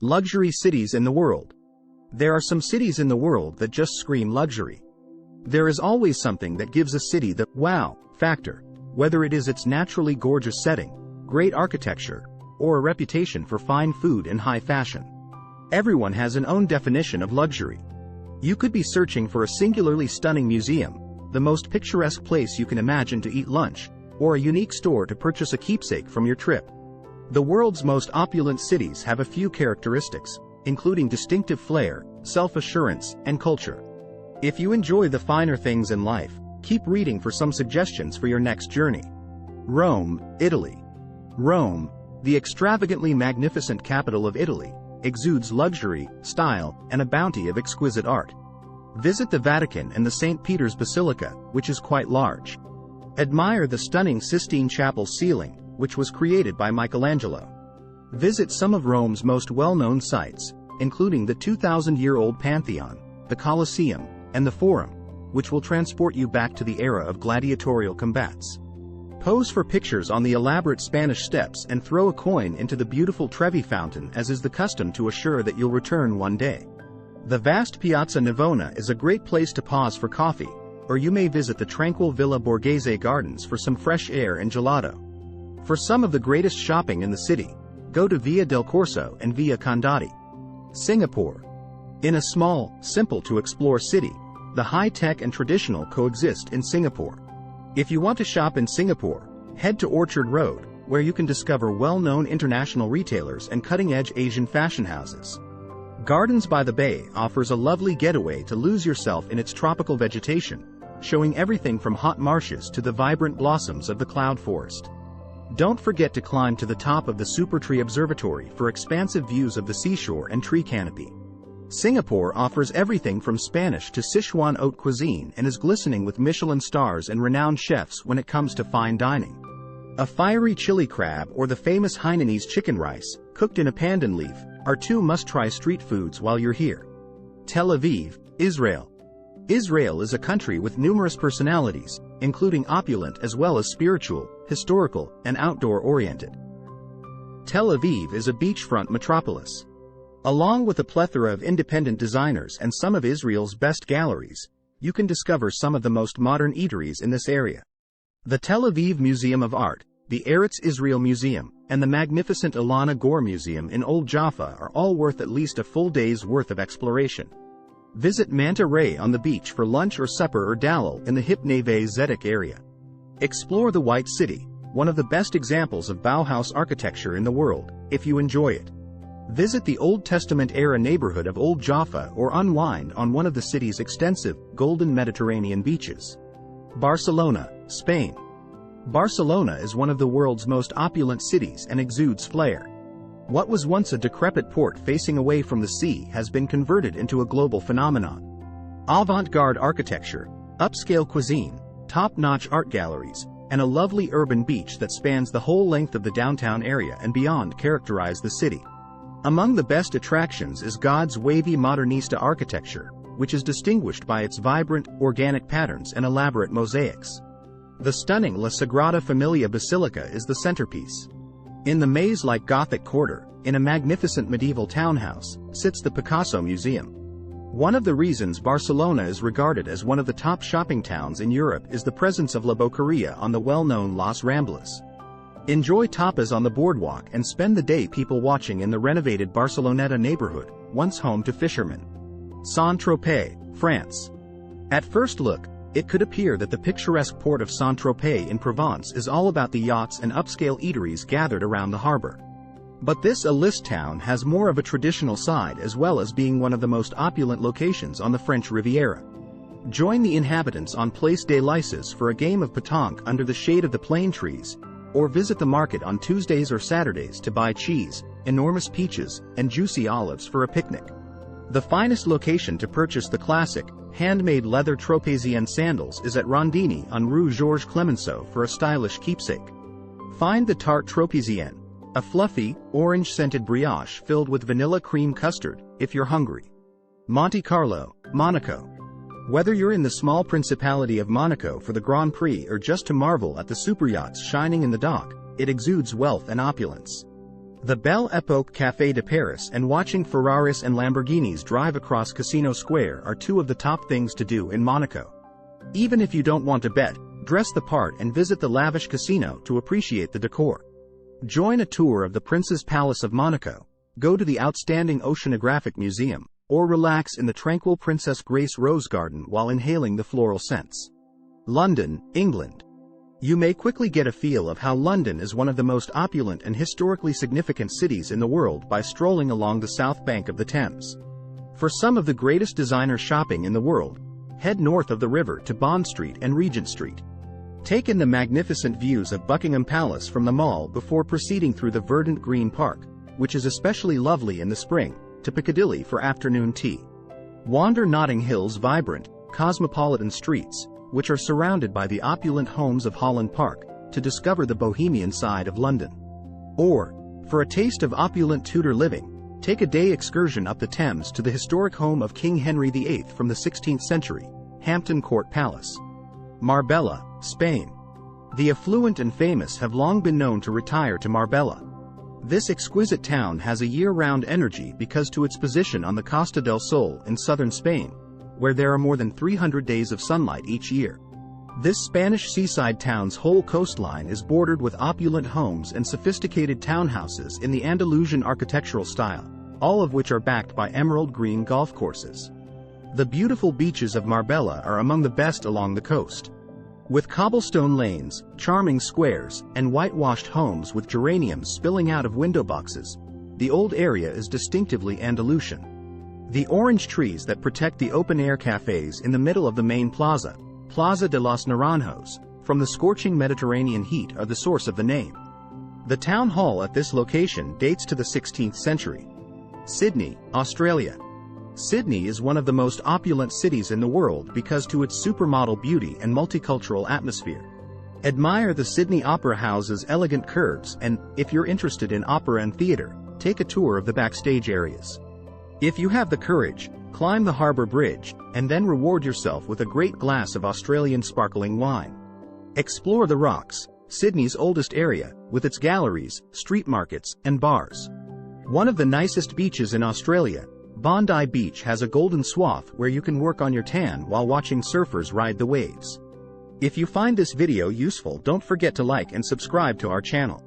Luxury cities in the world. There are some cities in the world that just scream luxury. There is always something that gives a city the wow factor, whether it is its naturally gorgeous setting, great architecture, or a reputation for fine food and high fashion. Everyone has an own definition of luxury. You could be searching for a singularly stunning museum, the most picturesque place you can imagine to eat lunch, or a unique store to purchase a keepsake from your trip. The world's most opulent cities have a few characteristics, including distinctive flair, self-assurance, and culture. If you enjoy the finer things in life, keep reading for some suggestions for your next journey. Rome, Italy. Rome, the extravagantly magnificent capital of Italy, exudes luxury, style, and a bounty of exquisite art. Visit the Vatican and the St. Peter's Basilica, which is quite large. Admire the stunning Sistine Chapel ceiling, which was created by Michelangelo. Visit some of Rome's most well-known sites, including the 2,000-year-old Pantheon, the Colosseum, and the Forum, which will transport you back to the era of gladiatorial combats. Pose for pictures on the elaborate Spanish steps and throw a coin into the beautiful Trevi fountain, as is the custom, to assure that you'll return one day. The vast Piazza Navona is a great place to pause for coffee, or you may visit the tranquil Villa Borghese Gardens for some fresh air and gelato. For some of the greatest shopping in the city, go to Via del Corso and Via Condotti. Singapore. In a small, simple-to-explore city, the high-tech and traditional coexist in Singapore. If you want to shop in Singapore, head to Orchard Road, where you can discover well-known international retailers and cutting-edge Asian fashion houses. Gardens by the Bay offers a lovely getaway to lose yourself in its tropical vegetation, showing everything from hot marshes to the vibrant blossoms of the cloud forest. Don't forget to climb to the top of the Supertree Observatory for expansive views of the seashore and tree canopy. Singapore offers everything from Spanish to Sichuan haute cuisine and is glistening with Michelin stars and renowned chefs when it comes to fine dining. A fiery chili crab or the famous Hainanese chicken rice, cooked in a pandan leaf, are two must-try street foods while you're here. Tel Aviv, Israel. Israel is a country with numerous personalities, including opulent as well as spiritual, historical, and outdoor-oriented. Tel Aviv is a beachfront metropolis. Along with a plethora of independent designers and some of Israel's best galleries, you can discover some of the most modern eateries in this area. The Tel Aviv Museum of Art, the Eretz Israel Museum, and the magnificent Ilana Gore Museum in Old Jaffa are all worth at least a full day's worth of exploration. Visit Manta Ray on the beach for lunch or supper, or Dalal in the hip Neve Zedek area. Explore the White City, one of the best examples of Bauhaus architecture in the world, if you enjoy it. Visit the Old Testament-era neighborhood of Old Jaffa or unwind on one of the city's extensive, golden Mediterranean beaches. Barcelona, Spain. Barcelona is one of the world's most opulent cities and exudes flair. What was once a decrepit port facing away from the sea has been converted into a global phenomenon. Avant-garde architecture, upscale cuisine, top-notch art galleries, and a lovely urban beach that spans the whole length of the downtown area and beyond characterize the city. Among the best attractions is Gaude's wavy modernista architecture, which is distinguished by its vibrant, organic patterns and elaborate mosaics. The stunning La Sagrada Familia Basilica is the centerpiece. In the maze-like Gothic quarter, in a magnificent medieval townhouse, sits the Picasso Museum. One of the reasons Barcelona is regarded as one of the top shopping towns in Europe is the presence of La Boqueria on the well-known Las Ramblas. Enjoy tapas on the boardwalk and spend the day people-watching in the renovated Barceloneta neighborhood, once home to fishermen. Saint-Tropez, France. At first look, it could appear that the picturesque port of Saint-Tropez in Provence is all about the yachts and upscale eateries gathered around the harbor. But this Elist town has more of a traditional side, as well as being one of the most opulent locations on the French Riviera. Join the inhabitants on Place des Lyces for a game of pétanque under the shade of the plane trees, or visit the market on Tuesdays or Saturdays to buy cheese, enormous peaches, and juicy olives for a picnic. The finest location to purchase the classic, handmade leather Tropézienne sandals is at Rondini on Rue Georges Clemenceau for a stylish keepsake. Find the tarte Tropézienne, a fluffy, orange-scented brioche filled with vanilla cream custard, if you're hungry. Monte Carlo, Monaco. Whether you're in the small Principality of Monaco for the Grand Prix or just to marvel at the superyachts shining in the dock, it exudes wealth and opulence. The Belle Epoque Café de Paris and watching Ferraris and Lamborghinis drive across Casino Square are two of the top things to do in Monaco. Even if you don't want to bet, dress the part and visit the lavish casino to appreciate the decor. Join a tour of the Prince's Palace of Monaco, go to the outstanding Oceanographic Museum, or relax in the tranquil Princess Grace Rose Garden while inhaling the floral scents. London, England. You may quickly get a feel of how London is one of the most opulent and historically significant cities in the world by strolling along the south bank of the Thames. For some of the greatest designer shopping in the world, head north of the river to Bond Street and Regent Street. Take in the magnificent views of Buckingham Palace from the Mall before proceeding through the verdant Green Park, which is especially lovely in the spring, to Piccadilly for afternoon tea. Wander Notting Hill's vibrant, cosmopolitan streets, which are surrounded by the opulent homes of Holland Park, to discover the bohemian side of London. Or, for a taste of opulent Tudor living, take a day excursion up the Thames to the historic home of King Henry VIII from the 16th century, Hampton Court Palace. Marbella, Spain. The affluent and famous have long been known to retire to Marbella. This exquisite town has a year-round energy because to its position on the Costa del Sol in southern Spain, where there are more than 300 days of sunlight each year. This Spanish seaside town's whole coastline is bordered with opulent homes and sophisticated townhouses in the Andalusian architectural style, all of which are backed by emerald green golf courses. The beautiful beaches of Marbella are among the best along the coast. With cobblestone lanes, charming squares, and whitewashed homes with geraniums spilling out of window boxes, the old area is distinctively Andalusian. The orange trees that protect the open-air cafes in the middle of the main plaza, Plaza de los Naranjos, from the scorching Mediterranean heat are the source of the name. The town hall at this location dates to the 16th century. Sydney, Australia. Sydney is one of the most opulent cities in the world because to its supermodel beauty and multicultural atmosphere. Admire the Sydney Opera House's elegant curves and, if you're interested in opera and theatre, take a tour of the backstage areas. If you have the courage, climb the Harbour Bridge, and then reward yourself with a great glass of Australian sparkling wine. Explore the Rocks, Sydney's oldest area, with its galleries, street markets, and bars. One of the nicest beaches in Australia, Bondi Beach has a golden swath where you can work on your tan while watching surfers ride the waves. If you find this video useful, don't forget to like and subscribe to our channel.